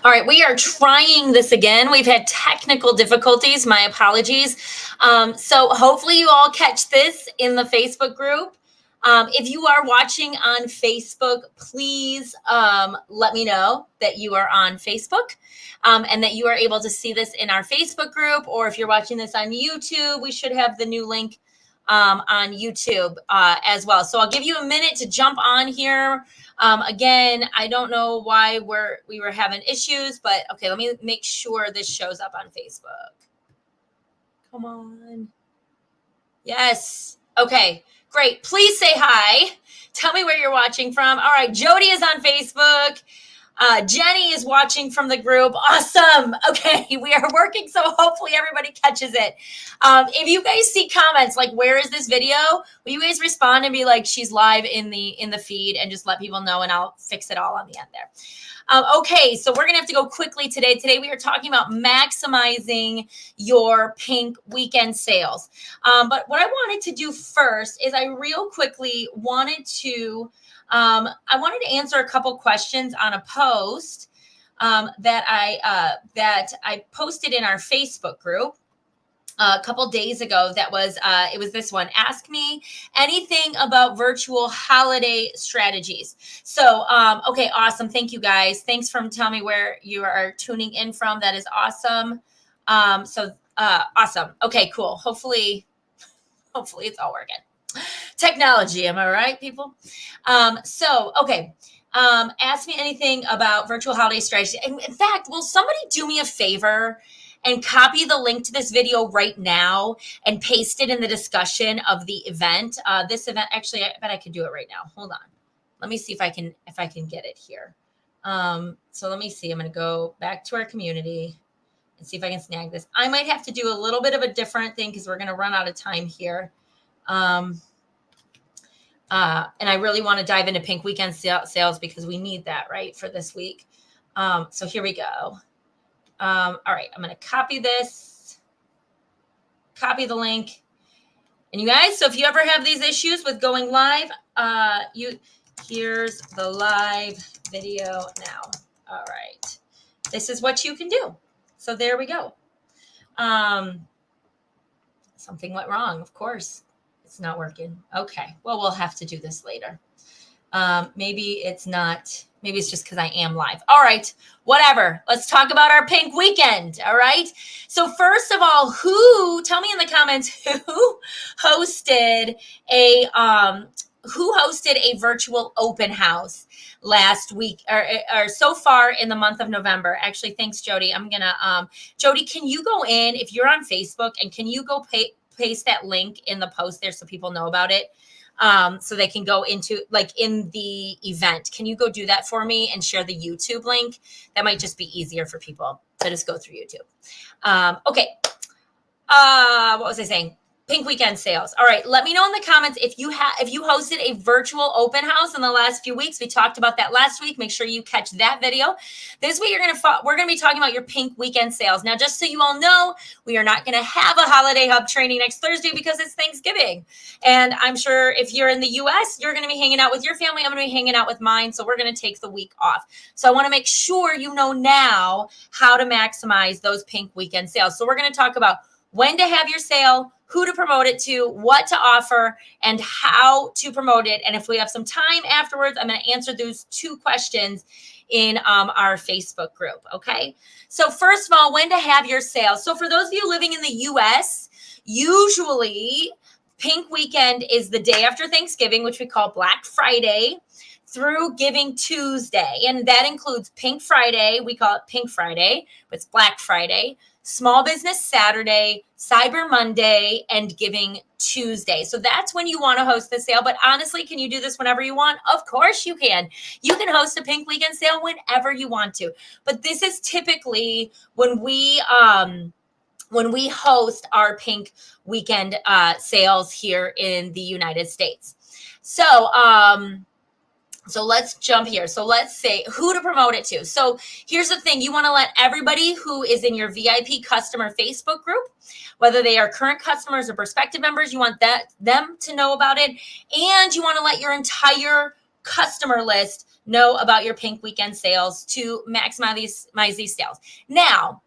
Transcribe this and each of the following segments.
All right, we are trying this again. We've had technical difficulties. My apologies. So hopefully you all catch this in the Facebook group. If you are watching on Facebook, please let me know that you are on Facebook and that you are able to see this in our Facebook group. Or if you're watching this on YouTube, we should have the new link on YouTube as well. So I'll give you a minute to jump on here. Again, I don't know why we were having issues, but okay, let me make sure this shows up on Facebook. Come on. Yes. Okay, great. Please say hi. Tell me where you're watching from. All right, Jody is on Facebook. Jenny is watching from the group. Awesome. Okay, we are working, so hopefully everybody catches it. If you guys see comments like, where is this video? Will you guys respond and be like, she's live in the feed, and just let people know, and I'll fix it all on the end there. Okay, so we're going to have to go quickly today. Today we are talking about maximizing your pink weekend sales. But what I wanted to do first is I real quickly wanted to answer a couple questions on a post that I posted in our Facebook group a couple days ago. That was it was this one: ask me anything about virtual holiday strategies. So okay, awesome. Thank you guys. Thanks for telling me where you are tuning in from. That is awesome. Awesome. Okay, cool. Hopefully it's all working. Technology, am I right, people? Okay. Ask me anything about virtual holiday strategy. In fact, will somebody do me a favor and copy the link to this video right now and paste it in the discussion of the event? This event, actually, I bet I could do it right now. Hold on. Let me see if I can get it here. So let me see. I'm going to go back to our community and see if I can snag this. I might have to do a little bit of a different thing because we're going to run out of time here. And I really want to dive into pink weekend sales because we need that, right, for this week. So here we go. All right, I'm going to copy this, copy the link. And you guys, so if you ever have these issues with going live, here's the live video now. All right, this is what you can do. So there we go. Something went wrong, of course. It's not working. Okay. Well, we'll have to do this later. Maybe it's just because I am live. All right. Whatever. Let's talk about our pink weekend. All right. So first of all, tell me in the comments who hosted a virtual open house last week or so far in the month of November. Actually, thanks, Jody. I'm gonna Jody, can you go in if you're on Facebook, and can you go paste that link in the post there so people know about it, so they can go into in the event? Can you go do that for me and share the YouTube link? That might just be easier for people to just go through YouTube. Okay. What was I saying? Pink weekend sales. All right. Let me know in the comments if you hosted a virtual open house in the last few weeks. We talked about that last week. Make sure you catch that video. This week we're going to be talking about your pink weekend sales. Now, just so you all know, we are not going to have a holiday hub training next Thursday because it's Thanksgiving. And I'm sure if you're in the US, you're going to be hanging out with your family. I'm going to be hanging out with mine. So we're going to take the week off. So I want to make sure you know now how to maximize those pink weekend sales. So we're going to talk about when to have your sale, who to promote it to, what to offer, and how to promote it. And if we have some time afterwards, I'm going to answer those 2 questions in our Facebook group. Okay. So first of all, when to have your sale. So for those of you living in the US, usually pink weekend is the day after Thanksgiving, which we call Black Friday, through Giving Tuesday. And that includes Pink Friday. We call it Pink Friday, but it's Black Friday, Small Business Saturday, Cyber Monday, and Giving Tuesday. So that's when you want to host the sale. But honestly, can you do this whenever you want? Of course you can. You can host a pink weekend sale whenever you want to. But this is typically when we host our pink weekend sales here in the United States. So let's jump here. So let's say who to promote it to. So here's the thing. You want to let everybody who is in your VIP customer Facebook group, whether they are current customers or prospective members, you want them to know about it. And you want to let your entire customer list know about your pink weekend sales to maximize these sales. Now,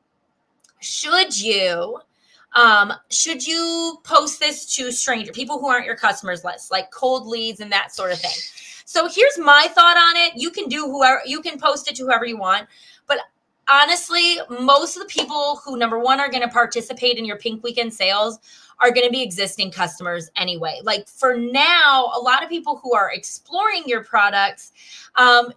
should you post this to people who aren't your customers list, like cold leads and that sort of thing? So here's my thought on it. You can post it to whoever you want, but honestly, most of the people who, number one, are going to participate in your pink weekend sales are going to be existing customers anyway. Like for now, a lot of people who are exploring your products,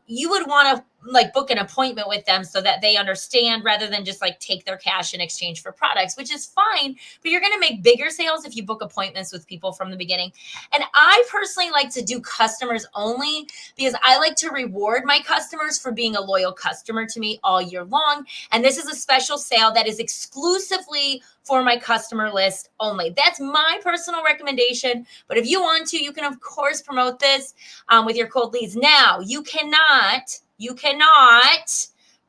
you would want to like book an appointment with them so that they understand rather than just like take their cash in exchange for products, which is fine, but you're going to make bigger sales if you book appointments with people from the beginning. And I personally like to do customers only because I like to reward my customers for being a loyal customer to me all year long. And this is a special sale that is exclusively for my customer list only. That's my personal recommendation. But if you want to, you can of course promote this with your cold leads. Now, you cannot,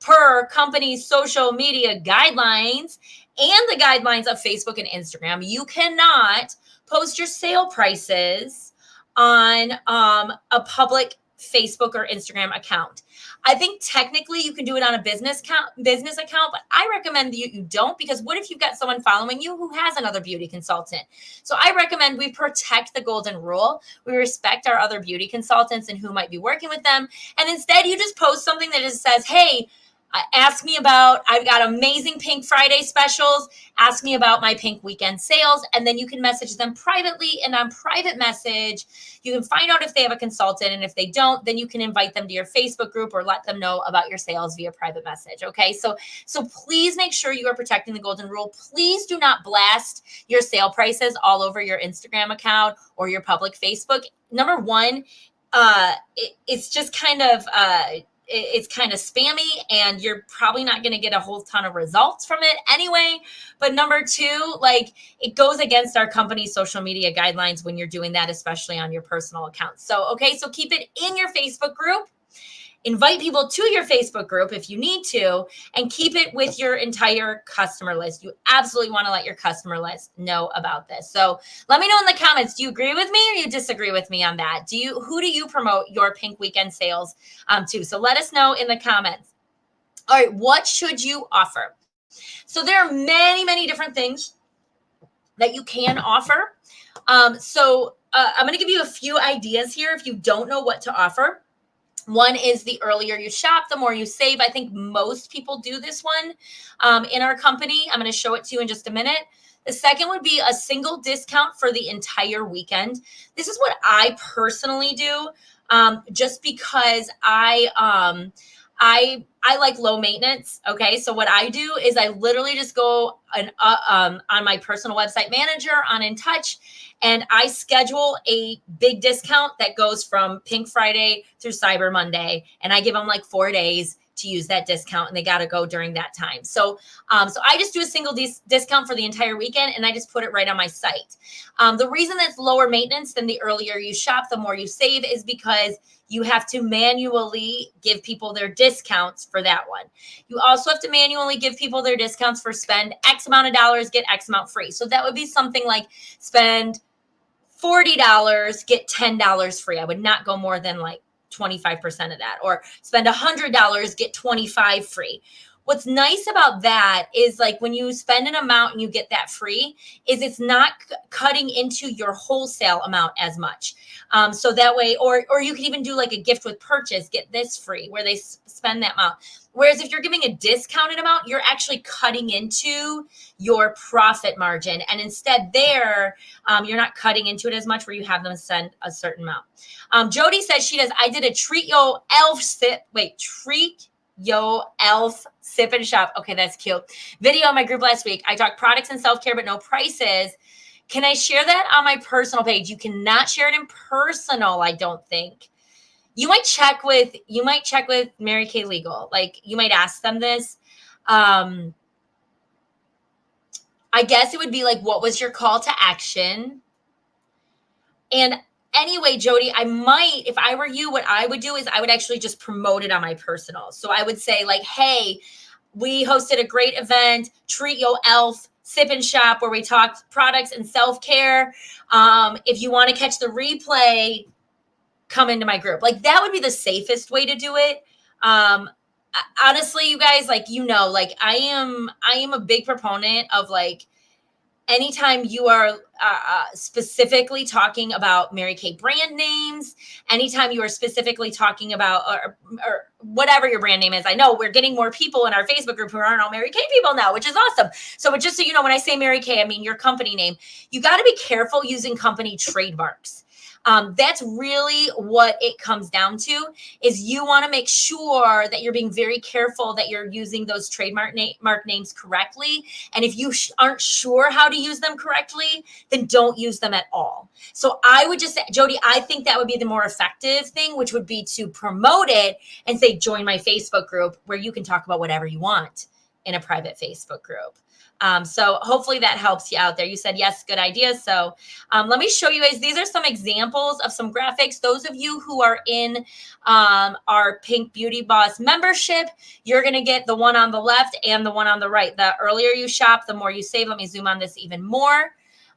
per company's social media guidelines and the guidelines of Facebook and Instagram, you cannot post your sale prices on a public Facebook or Instagram account. I think technically you can do it on a business account, but I recommend you don't, because what if you've got someone following you who has another beauty consultant? So I recommend we protect the golden rule. We respect our other beauty consultants and who might be working with them. And instead you just post something that just says, hey, ask me about, I've got amazing Pink Friday specials. Ask me about my pink weekend sales. And then you can message them privately, and on private message, you can find out if they have a consultant. And if they don't, then you can invite them to your Facebook group or let them know about your sales via private message. Okay. So please make sure you are protecting the golden rule. Please do not blast your sale prices all over your Instagram account or your public Facebook. Number one, it's just kind of, it's kind of spammy, and you're probably not going to get a whole ton of results from it anyway. But number two, like, it goes against our company's social media guidelines when you're doing that, especially on your personal accounts. So, okay, so keep it in your Facebook group. Invite people to your Facebook group if you need to, and keep it with your entire customer list. You absolutely want to let your customer list know about this. So let me know in the comments, do you agree with me or you disagree with me on that? Who do you promote your pink weekend sales to? So let us know in the comments. All right, what should you offer? So there are many, many different things that you can offer. I'm going to give you a few ideas here if you don't know what to offer. One is the earlier you shop, the more you save. I think most people do this one in our company. I'm going to show it to you in just a minute. The second would be a single discount for the entire weekend. This is what I personally do, just because I like low maintenance. Okay. So what I do is I literally just go on my personal website manager on InTouch, and I schedule a big discount that goes from Pink Friday through Cyber Monday. And I give them like 4 days to use that discount, and they got to go during that time. So I just do a single discount for the entire weekend, and I just put it right on my site. The reason that's lower maintenance than the earlier you shop, the more you save, is because you have to manually give people their discounts for that one. You also have to manually give people their discounts for spend X amount of dollars, get X amount free. So that would be something like spend $40, get $10 free. I would not go more than like 25% of that, or spend $100, get 25 free. What's nice about that is, like, when you spend an amount and you get that free, is it's not cutting into your wholesale amount as much. So that way, or you can even do like a gift with purchase, get this free, where they spend that amount. Whereas if you're giving a discounted amount, you're actually cutting into your profit margin. And instead there, you're not cutting into it as much, where you have them send a certain amount. Jody says I did a Treat Yo Elf Sip and Shop. Okay, that's cute. Video in my group last week. I talked products and self-care, but no prices. Can I share that on my personal page? You cannot share it in personal, I don't think. You might check with Mary Kay Legal. Like, you might ask them this. I guess it would be like, what was your call to action? And anyway, Jody, if I were you, what I would do is I would actually just promote it on my personal. So I would say, like, hey, we hosted a great event, Treat Yo Elf Sip and Shop, where we talked products and self-care. If you want to catch the replay, come into my group. Like that would be the safest way to do it. Honestly, you guys, like, like I am a big proponent of like, anytime you are specifically talking about Mary Kay brand names, anytime you are specifically talking about or whatever your brand name is. I know we're getting more people in our Facebook group who aren't all Mary Kay people now, which is awesome. So just so you know, when I say Mary Kay, I mean your company name. You got to be careful using company trademarks. That's really what it comes down to, is you want to make sure that you're being very careful that you're using those trademark names correctly. And if you aren't sure how to use them correctly, then don't use them at all. So I would just say, Jody, I think that would be the more effective thing, which would be to promote it and say, join my Facebook group, where you can talk about whatever you want in a private Facebook group. So hopefully that helps you out there. You said, yes, good idea. So let me show you guys. These are some examples of some graphics. Those of you who are in our Pink Beauty Boss membership, you're going to get the one on the left and the one on the right. The earlier you shop, the more you save. Let me zoom on this even more.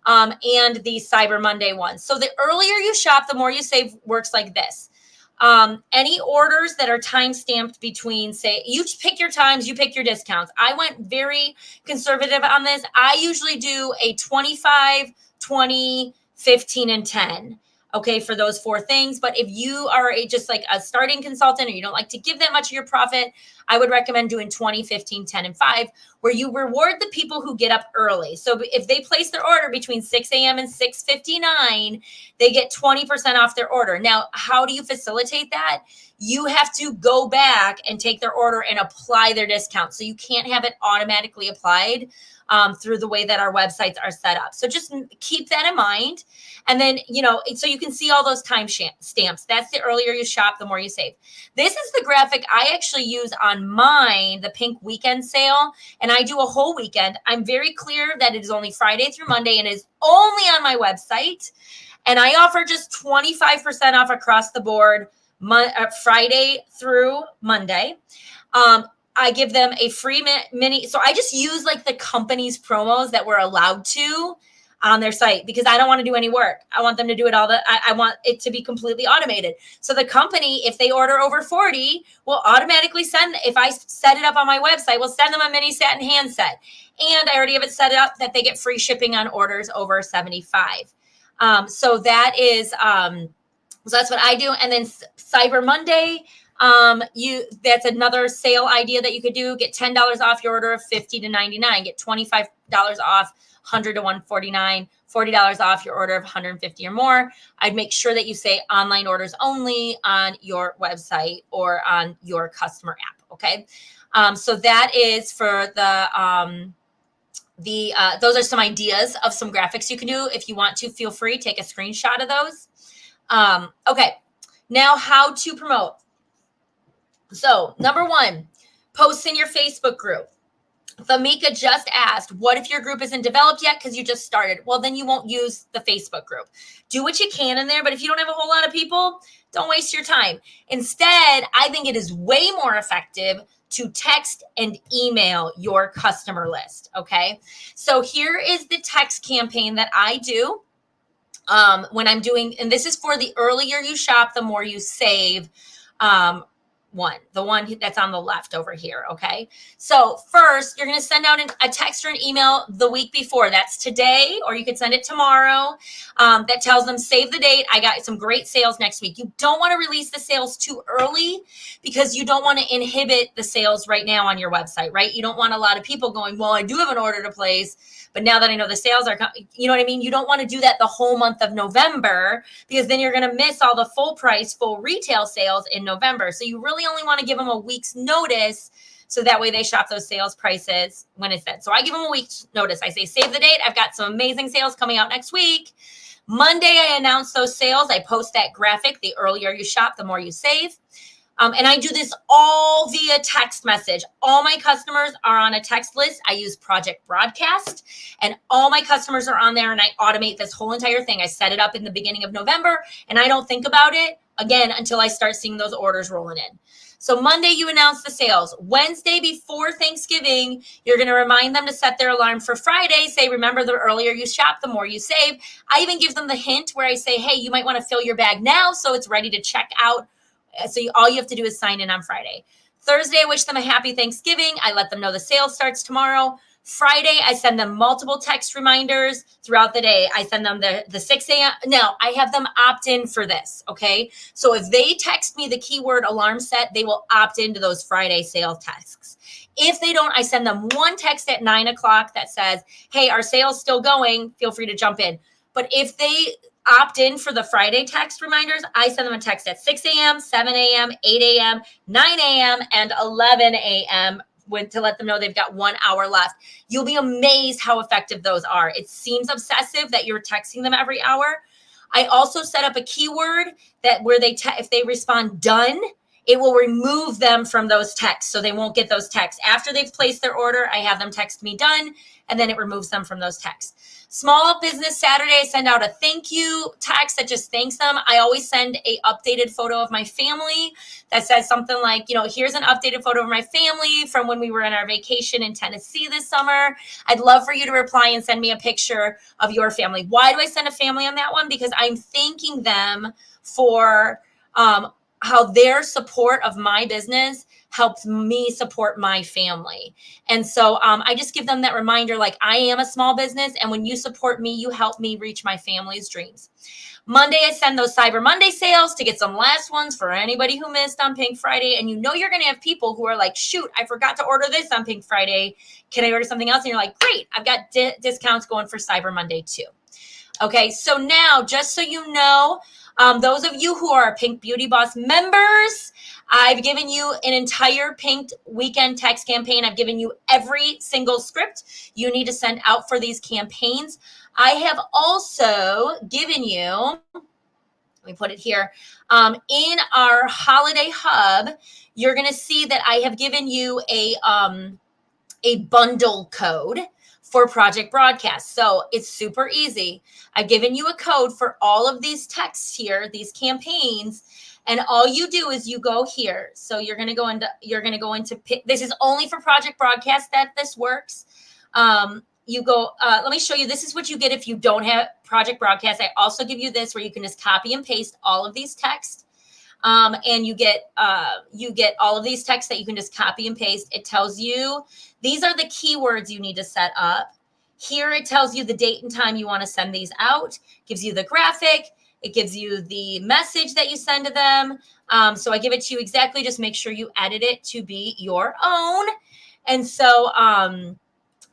And the Cyber Monday one. So the earlier you shop, the more you save works like this. Any orders that are time stamped between, say, you pick your times, you pick your discounts. I went very conservative on this. I usually do a 25, 20, 15, and 10. Okay, for those 4 things. But if you are just like a starting consultant, or you don't like to give that much of your profit, I would recommend doing 20, 15, 10, and 5, where you reward the people who get up early. So if they place their order between 6 a.m. and 6:59, they get 20% off their order. Now, how do you facilitate that? You have to go back and take their order and apply their discount. So you can't have it automatically applied through the way that our websites are set up. So just keep that in mind. And then, so you can see all those time stamps. That's the earlier you shop, the more you save. This is the graphic I actually use on mine, the Pink Weekend Sale. And I do a whole weekend. I'm very clear that it is only Friday through Monday and is only on my website. And I offer just 25% off across the board, Friday through Monday. I give them a free mini. So I just use like the company's promos that we're allowed to on their site, because I don't want to do any work. I want them to do it all. I want it to be completely automated. So the company, if they order over 40, will automatically send, if I set it up on my website, we'll send them a mini satin hand set. And I already have it set up that they get free shipping on orders over 75. So that is, so that's what I do. And then Cyber Monday, that's another sale idea that you could do. Get $10 off your order of $50 to $99. Get $25 off $100 to $149. $40 off your order of $150 or more. I'd make sure that you say online orders only on your website or on your customer app. Okay. So that is for those are some ideas of some graphics you can do. If you want to, feel free, take a screenshot of those. Okay. Now, how to promote. So number 1, post in your Facebook group. Famika just asked, what if your group isn't developed yet because you just started? Well, then you won't use the Facebook group. Do what you can in there, but if you don't have a whole lot of people, don't waste your time. Instead, I think it is way more effective to text and email your customer list, okay? So here is the text campaign that I do when I'm doing, and this is for the earlier you shop, the more you save, the one that's on the left over here. Okay. So first you're going to send out a text or an email the week before. That's today, or you could send it tomorrow. That tells them, save the date. I got some great sales next week. You don't want to release the sales too early, because you don't want to inhibit the sales right now on your website, right? You don't want a lot of people going, well, I do have an order to place, but now that I know the sales are coming, you know what I mean? You don't want to do that the whole month of November, because then you're going to miss all the full price, full retail sales in November. So you really only want to give them a week's notice, so that way they shop those sales prices when it's set. So I give them a week's notice. I say, save the date. I've got some amazing sales coming out next week. Monday, I announce those sales. I post that graphic. The earlier you shop, the more you save. And I do this all via text message. All my customers are on a text list. I use Project Broadcast, and all my customers are on there, and I automate this whole entire thing. I set it up in the beginning of November, and I don't think about it again until I start seeing those orders rolling in. So Monday, you announce the sales. Wednesday before Thanksgiving, you're going to remind them to set their alarm for Friday. Say, remember, the earlier you shop, the more you save. I even give them the hint where I say, hey, you might want to fill your bag now so it's ready to check out. So all you have to do is sign in on Friday. Thursday, I wish them a happy Thanksgiving. I let them know the sale starts tomorrow. Friday, I send them multiple text reminders throughout the day. I send them the 6 a.m. Now, I have them opt in for this, okay? So if they text me the keyword alarm set, they will opt into those Friday sale texts. If they don't, I send them one text at 9 o'clock that says, hey, our sale's still going. Feel free to jump in. But if they opt in for the Friday text reminders, I send them a text at 6 a.m., 7 a.m., 8 a.m., 9 a.m., and 11 a.m., to let them know they've got 1 hour left. You'll be amazed how effective those are. It seems obsessive that you're texting them every hour. I also set up a keyword that where if they respond done, it will remove them from those texts. So they won't get those texts. After they've placed their order, I have them text me done, and then it removes them from those texts. Small Business Saturday, I send out a thank you text that just thanks them. I always send a updated photo of my family that says something like, here's an updated photo of my family from when we were on our vacation in Tennessee this summer. I'd love for you to reply and send me a picture of your family. Why do I send a family on that one? Because I'm thanking them for how their support of my business helps me support my family. And so I just give them that reminder, like, I am a small business, and when you support me, you help me reach my family's dreams. Monday, I send those Cyber Monday sales to get some last ones for anybody who missed on Pink Friday. And you're going to have people who are like, shoot, I forgot to order this on Pink Friday. Can I order something else? And you're like, great, I've got discounts going for Cyber Monday too. Okay, so now, just so you know, those of you who are Pink Beauty Boss members, I've given you an entire Pink weekend text campaign. I've given you every single script you need to send out for these campaigns. I have also given you, let me put it here, in our holiday hub, you're going to see that I have given you a bundle code for Project Broadcast. So it's super easy. I've given you a code for all of these texts here, these campaigns, and all you do is you go here. So you're going to go into, this is only for Project Broadcast that this works. You go, let me show you, this is what you get if you don't have Project Broadcast. I also give you this where you can just copy and paste all of these texts. And you get all of these texts that you can just copy and paste. It tells you, these are the keywords you need to set up. Here it tells you the date and time you want to send these out, gives you the graphic, it gives you the message that you send to them. So I give it to you exactly, just make sure you edit it to be your own. And so,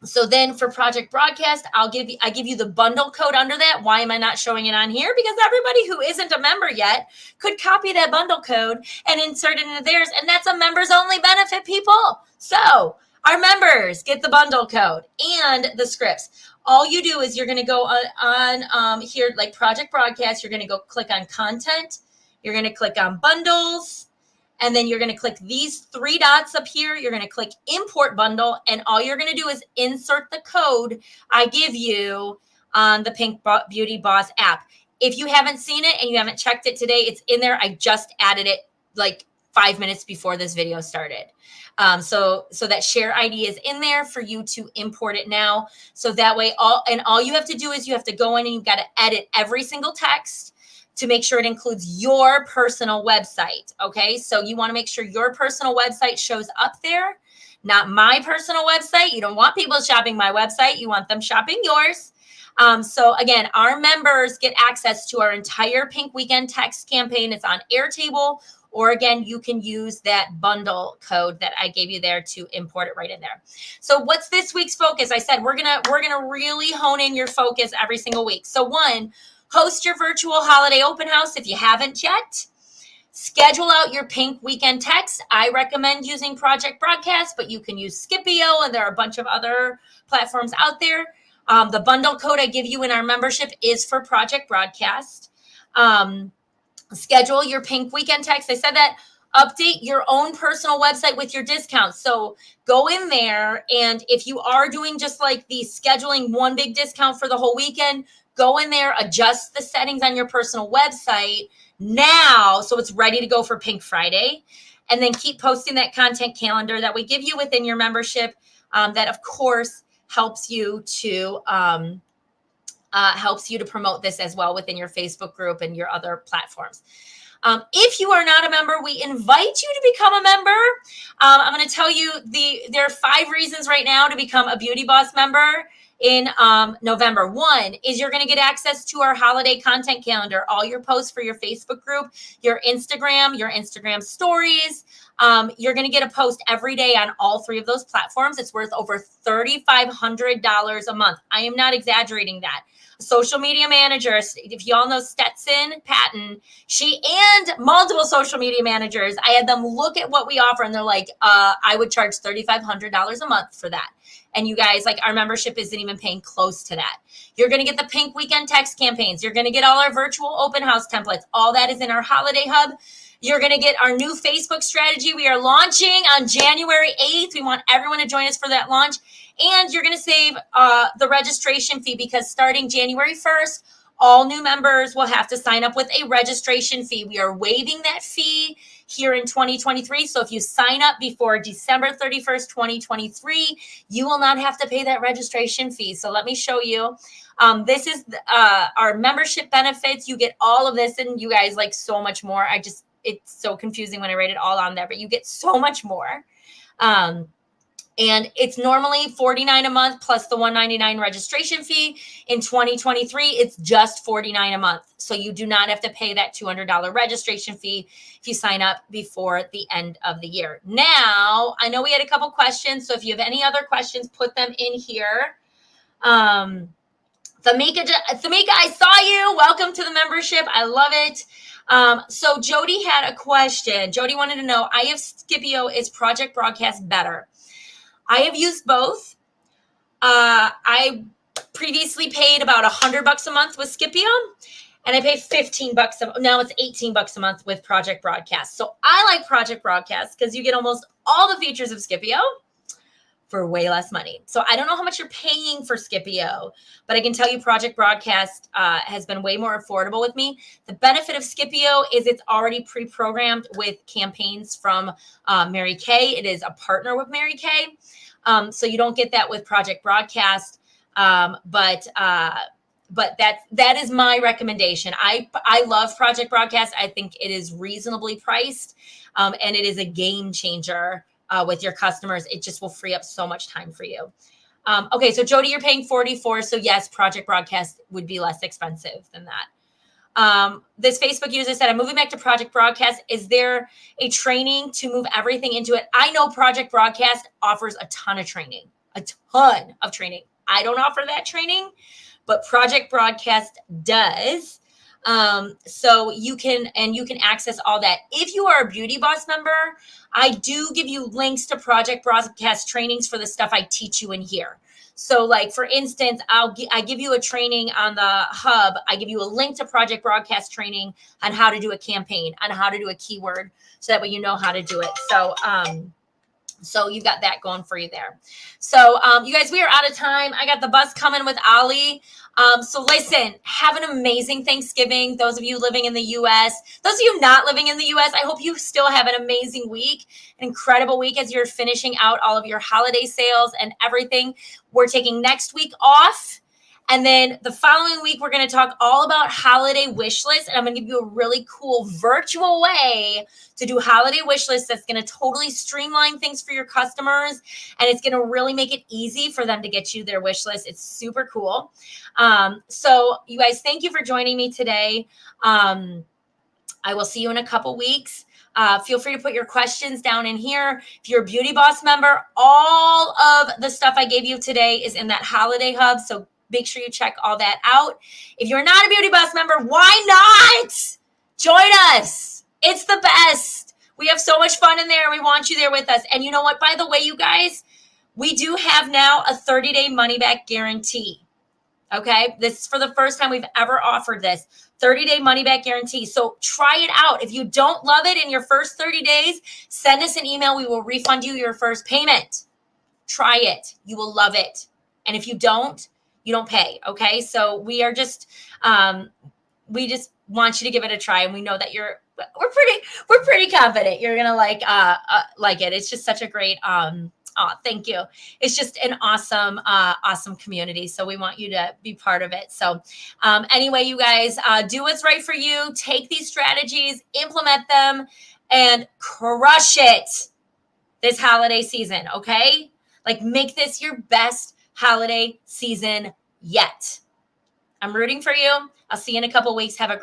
so then for Project Broadcast, I give you the bundle code under that. Why am I not showing it on here? Because everybody who isn't a member yet could copy that bundle code and insert it into theirs. And that's a members only benefit, people. So our members get the bundle code and the scripts. All you do is you're going to go on here, like Project Broadcast. You're going to go click on content. You're going to click on bundles. And then you're going to click these 3 dots up here. You're going to click import bundle. And all you're going to do is insert the code I give you on the Pink Beauty Boss app. If you haven't seen it and you haven't checked it today, it's in there. I just added it like 5 minutes before this video started. So that share ID is in there for you to import it now. So that way, all you have to do is you have to go in and you've got to edit every single text to make sure it includes your personal website. Okay, so you want to make sure your personal website shows up there, not my personal website. You don't want people shopping my website. You want them shopping yours. So again, our members get access to our entire Pink Weekend text campaign. It's on Airtable, or again, you can use that bundle code that I gave you there to import it right in there. So what's this week's focus? I said we're gonna really hone in your focus every single week. So 1, host your virtual holiday open house if you haven't yet. Schedule out your Pink Weekend text. I recommend using Project Broadcast, but you can use Skipio, and there are a bunch of other platforms out there. The bundle code I give you in our membership is for Project Broadcast. Schedule your Pink Weekend text. I said that. Update your own personal website with your discounts. So go in there, and if you are doing just like the scheduling one big discount for the whole weekend, go in there, adjust the settings on your personal website now so it's ready to go for Pink Friday. and then keep posting that content calendar that we give you within your membership. That of course helps you to promote this as well within your Facebook group and your other platforms. If you are not a member, we invite you to become a member. I'm going to tell you there are 5 reasons right now to become a Beauty Boss member in November. 1 is you're going to get access to our holiday content calendar, all your posts for your Facebook group, your Instagram stories. You're going to get a post every day on all 3 of those platforms. It's worth over $3,500 a month. I am not exaggerating that. Social media manager, if y'all know Stetson Patton, she and multiple social media managers, I had them look at what we offer and they're like, I would charge $3,500 a month for that. And you guys, like, our membership isn't even paying close to that. You're going to get the pink weekend text campaigns. You're going to get all our virtual open house templates. All that is in our holiday hub. You're going to get our new Facebook strategy. We are launching on January 8th. We want everyone to join us for that launch. And you're going to save the registration fee, because starting January 1st, all new members will have to sign up with a registration fee. We are waiving that fee here in 2023. So if you sign up before December 31st, 2023, you will not have to pay that registration fee. So let me show you. This is our membership benefits. You get all of this, and you guys, like, so much more. It's so confusing when I write it all on there, but you get so much more. And it's normally $49 a month plus the $199 registration fee. In 2023, it's just $49 a month. So you do not have to pay that $200 registration fee if you sign up before the end of the year. Now, I know we had a couple questions, so if you have any other questions, put them in here. Thamika, I saw you. Welcome to the membership. I love it. So Jody had a question. Jody wanted to know, I have Scipio. Is Project Broadcast better? I have used both. I previously paid about $100 a month with Scipio, and I pay $15 now it's $18 a month with Project Broadcast. So I like Project Broadcast because you get almost all the features of Scipio for way less money. So I don't know how much you're paying for Scipio, but I can tell you Project Broadcast has been way more affordable with me. The benefit of Scipio is it's already pre-programmed with campaigns from Mary Kay. It is a partner with Mary Kay. So you don't get that with Project Broadcast. But that is my recommendation. I love Project Broadcast. I think it is reasonably priced, and it is a game changer with your customers. It just will free up so much time for you. Okay, so Jody, you're paying $44. So yes, Project Broadcast would be less expensive than that. This Facebook user said, I'm moving back to Project Broadcast. Is there a training to move everything into it? I know Project Broadcast offers a ton of training. I don't offer that training, but Project Broadcast does. So you can access all that. If you are a Beauty Boss member, I do give you links to Project Broadcast trainings for the stuff I teach you in here. So like, for instance, I give you a training on the hub. I give you a link to Project Broadcast training on how to do a campaign, on how to do a keyword, so that way you know how to do it. So you've got that going for you there. So you guys, we are out of time. I got the bus coming with Ali. So listen, have an amazing Thanksgiving. Those of you living in the U.S., those of you not living in the U.S., I hope you still have an amazing week, an incredible week as you're finishing out all of your holiday sales and everything. We're taking next week off. And then the following week, we're going to talk all about holiday wish lists. And I'm going to give you a really cool virtual way to do holiday wish lists that's going to totally streamline things for your customers. And it's going to really make it easy for them to get you their wish list. It's super cool. So you guys, thank you for joining me today. I will see you in a couple weeks. Feel free to put your questions down in here. If you're a Beauty Boss member, all of the stuff I gave you today is in that holiday hub. So make sure you check all that out. If you're not a Beauty Boss member, why not? Join us. It's the best. We have so much fun in there. We want you there with us. And you know what? By the way, you guys, we do have now a 30-day money-back guarantee. Okay? This is for the first time we've ever offered this. 30-day money-back guarantee. So try it out. If you don't love it in your first 30 days, send us an email. We will refund you your first payment. Try it. You will love it. And if you don't, you don't pay. Okay. So we are just, we just want you to give it a try. And we know that we're pretty confident you're gonna like it. It's just such a great oh, thank you. It's just an awesome community. So we want you to be part of it. So anyway, you guys do what's right for you. Take these strategies, implement them, and crush it this holiday season. Okay, like make this your best holiday season yet. I'm rooting for you. I'll see you in a couple weeks. Have a great